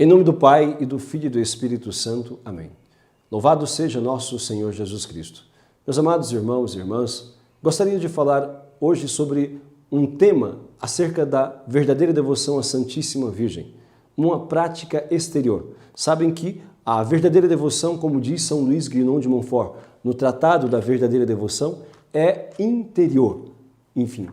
Em nome do Pai, e do Filho e do Espírito Santo. Amém. Louvado seja nosso Senhor Jesus Cristo. Meus amados irmãos e irmãs, gostaria de falar hoje sobre um tema acerca da verdadeira devoção à Santíssima Virgem, uma prática exterior. Sabem que a verdadeira devoção, como diz São Luís Guinon de Montfort, no Tratado da Verdadeira Devoção, é interior, enfim,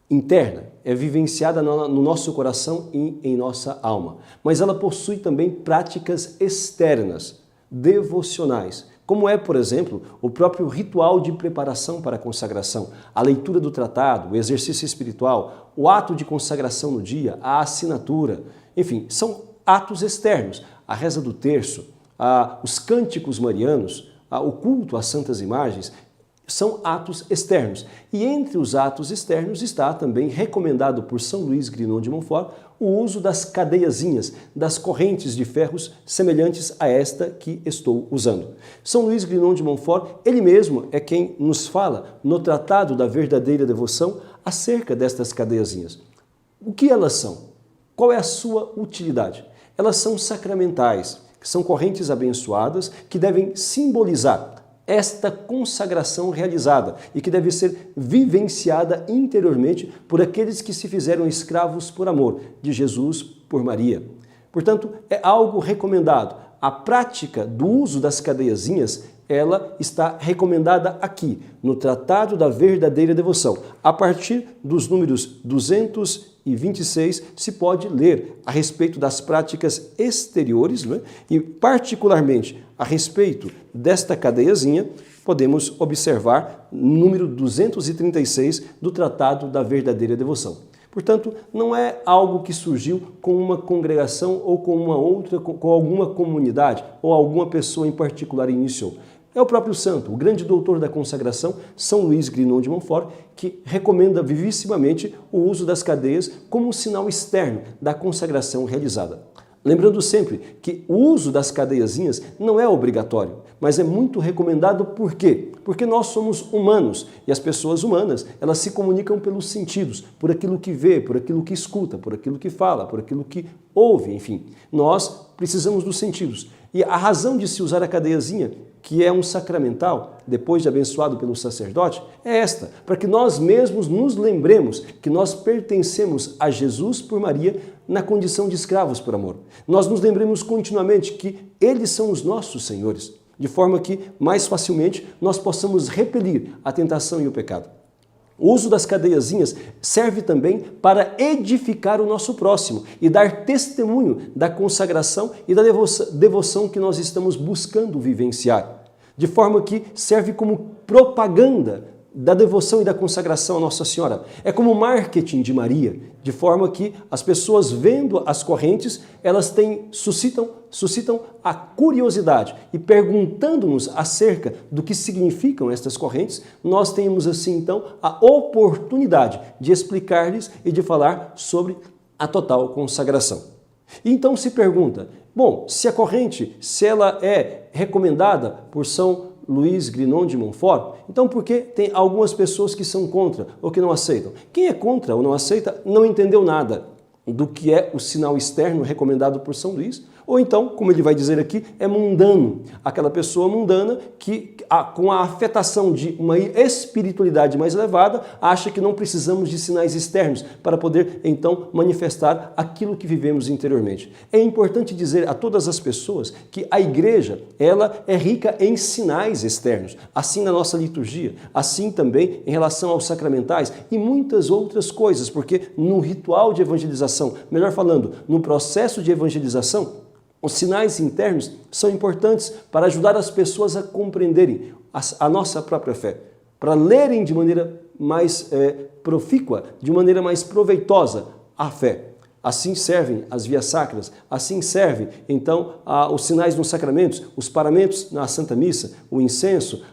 interna, é vivenciada no nosso coração e em nossa alma. Mas ela possui também práticas externas, devocionais, como é, por exemplo, o próprio ritual de preparação para a consagração, a leitura do tratado, o exercício espiritual, o ato de consagração no dia, a assinatura, enfim, são atos externos. A reza do terço, os cânticos marianos, o culto às santas imagens, são atos externos. E entre os atos externos está também recomendado por São Luís Guinon de Montfort o uso das cadeiazinhas, das correntes de ferros semelhantes a esta que estou usando. São Luís Guinon de Montfort, ele mesmo é quem nos fala no Tratado da Verdadeira Devoção acerca destas cadeiazinhas. O que elas são? Qual é a sua utilidade? Elas são sacramentais, que são correntes abençoadas que devem simbolizar esta consagração realizada e que deve ser vivenciada interiormente por aqueles que se fizeram escravos por amor de Jesus por Maria. Portanto, é algo recomendado. A prática do uso das cadeiazinhas, ela está recomendada aqui, no Tratado da Verdadeira Devoção. A partir dos números 226, se pode ler a respeito das práticas exteriores, né? E particularmente a respeito desta cadeiazinha, podemos observar o número 236 do Tratado da Verdadeira Devoção. Portanto, não é algo que surgiu com uma congregação ou com uma outra, com alguma comunidade ou alguma pessoa em particular iniciou. É o próprio santo, o grande doutor da consagração, São Luís Guinon de Montfort, que recomenda vivissimamente o uso das cadeias como um sinal externo da consagração realizada. Lembrando sempre que o uso das cadeiazinhas não é obrigatório, mas é muito recomendado. Por quê? Porque nós somos humanos e as pessoas humanas, elas se comunicam pelos sentidos, por aquilo que vê, por aquilo que escuta, por aquilo que fala, por aquilo que ouve, enfim. Nós precisamos dos sentidos. E a razão de se usar a cadeiazinha, que é um sacramental, depois de abençoado pelo sacerdote, é esta, para que nós mesmos nos lembremos que nós pertencemos a Jesus por Maria na condição de escravos por amor. Nós nos lembremos continuamente que eles são os nossos senhores, de forma que mais facilmente nós possamos repelir a tentação e o pecado. O uso das cadeiazinhas serve também para edificar o nosso próximo e dar testemunho da consagração e da devoção que nós estamos buscando vivenciar. De forma que serve como propaganda da devoção e da consagração à Nossa Senhora. É como marketing de Maria, de forma que as pessoas vendo as correntes, elas suscitam a curiosidade e perguntando-nos acerca do que significam estas correntes, nós temos assim então a oportunidade de explicar-lhes e de falar sobre a total consagração. E então se pergunta, bom, se a corrente, se ela é recomendada por São Luís Guinon de Montfort, então por que tem algumas pessoas que são contra ou que não aceitam? Quem é contra ou não aceita não entendeu nada do que é o sinal externo recomendado por São Luís, ou então, como ele vai dizer aqui, é mundano. Aquela pessoa mundana que, com a afetação de uma espiritualidade mais elevada, acha que não precisamos de sinais externos para poder, então, manifestar aquilo que vivemos interiormente. É importante dizer a todas as pessoas que a igreja, ela é rica em sinais externos, assim na nossa liturgia, assim também em relação aos sacramentais e muitas outras coisas, porque no ritual de evangelização, melhor falando, no processo de evangelização, os sinais internos são importantes para ajudar as pessoas a compreenderem a nossa própria fé, para lerem de maneira mais profícua, de maneira mais proveitosa a fé. Assim servem as vias sacras, assim servem, então, os sinais nos sacramentos, os paramentos na Santa Missa, o incenso,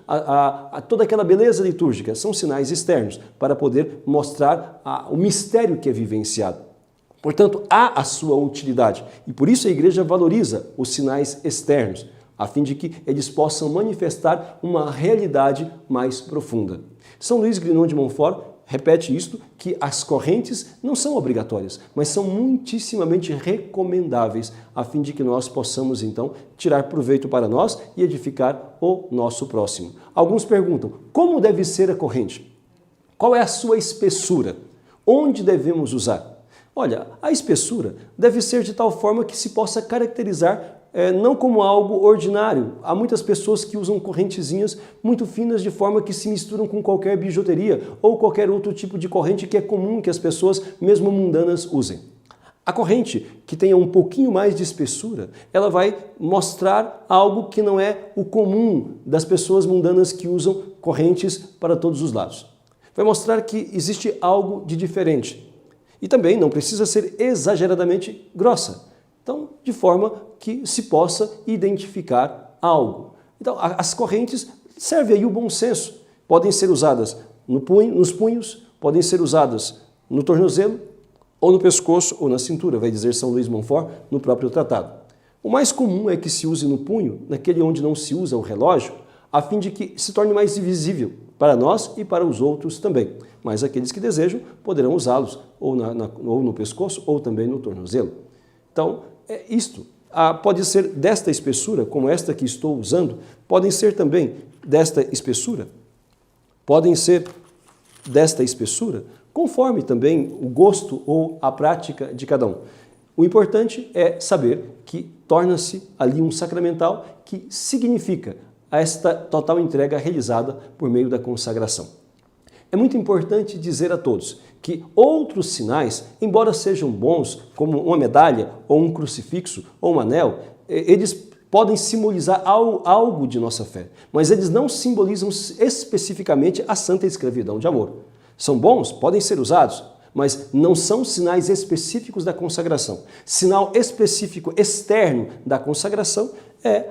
toda aquela beleza litúrgica, são sinais externos para poder mostrar o mistério que é vivenciado. Portanto, há a sua utilidade e por isso a igreja valoriza os sinais externos, a fim de que eles possam manifestar uma realidade mais profunda. São Luís Guinon de Montfort repete isto, que as correntes não são obrigatórias, mas são muitíssimamente recomendáveis, a fim de que nós possamos, então, tirar proveito para nós e edificar o nosso próximo. Alguns perguntam, como deve ser a corrente? Qual é a sua espessura? Onde devemos usar? Olha, a espessura deve ser de tal forma que se possa caracterizar não como algo ordinário. Há muitas pessoas que usam correntezinhas muito finas de forma que se misturam com qualquer bijuteria ou qualquer outro tipo de corrente que é comum que as pessoas, mesmo mundanas, usem. A corrente que tenha um pouquinho mais de espessura, ela vai mostrar algo que não é o comum das pessoas mundanas que usam correntes para todos os lados. Vai mostrar que existe algo de diferente. E também não precisa ser exageradamente grossa. Então, de forma que se possa identificar algo. Então, as correntes servem aí o bom senso. Podem ser usadas nos punhos, podem ser usadas no tornozelo, ou no pescoço, ou na cintura, vai dizer São Luís Montfort no próprio tratado. O mais comum é que se use no punho, naquele onde não se usa o relógio, a fim de que se torne mais visível para nós e para os outros também. Mas aqueles que desejam poderão usá-los ou no pescoço ou também no tornozelo. Então, isto pode ser desta espessura, como esta que estou usando, podem ser também desta espessura, conforme também o gosto ou a prática de cada um. O importante é saber que torna-se ali um sacramental que significa esta total entrega realizada por meio da consagração. É muito importante dizer a todos que outros sinais, embora sejam bons, como uma medalha, ou um crucifixo, ou um anel, eles podem simbolizar algo de nossa fé, mas eles não simbolizam especificamente a santa escravidão de amor. São bons, podem ser usados, mas não são sinais específicos da consagração. Sinal específico externo da consagração é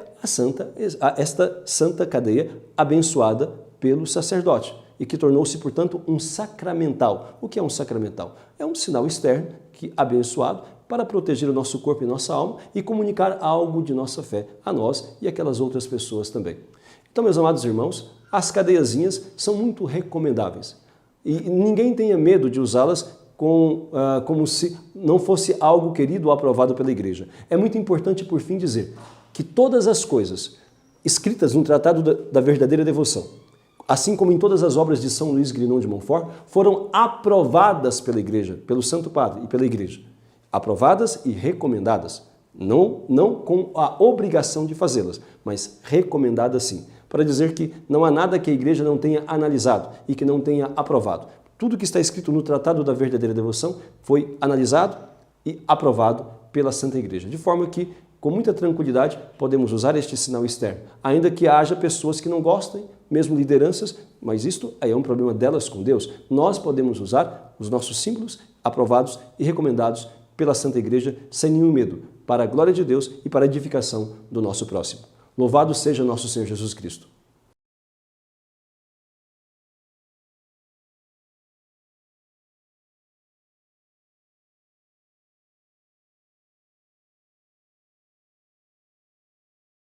esta santa cadeia abençoada pelo sacerdote e que tornou-se, portanto, um sacramental. O que é um sacramental? É um sinal externo abençoado para proteger o nosso corpo e nossa alma e comunicar algo de nossa fé a nós e aquelas outras pessoas também. Então, meus amados irmãos, as cadeiazinhas são muito recomendáveis. E ninguém tenha medo de usá-las como se não fosse algo querido ou aprovado pela igreja. É muito importante, por fim, dizer que todas as coisas escritas no Tratado da Verdadeira Devoção, assim como em todas as obras de São Luís Grignon de Montfort, foram aprovadas pela igreja, pelo Santo Padre e pela igreja. Aprovadas e recomendadas. Não com a obrigação de fazê-las, mas recomendadas sim. Para dizer que não há nada que a igreja não tenha analisado e que não tenha aprovado. Tudo que está escrito no Tratado da Verdadeira Devoção foi analisado e aprovado pela Santa Igreja. De forma que, com muita tranquilidade, podemos usar este sinal externo. Ainda que haja pessoas que não gostem, mesmo lideranças, mas isto aí é um problema delas com Deus. Nós podemos usar os nossos símbolos aprovados e recomendados pela Santa Igreja sem nenhum medo, para a glória de Deus e para a edificação do nosso próximo. Louvado seja nosso Senhor Jesus Cristo.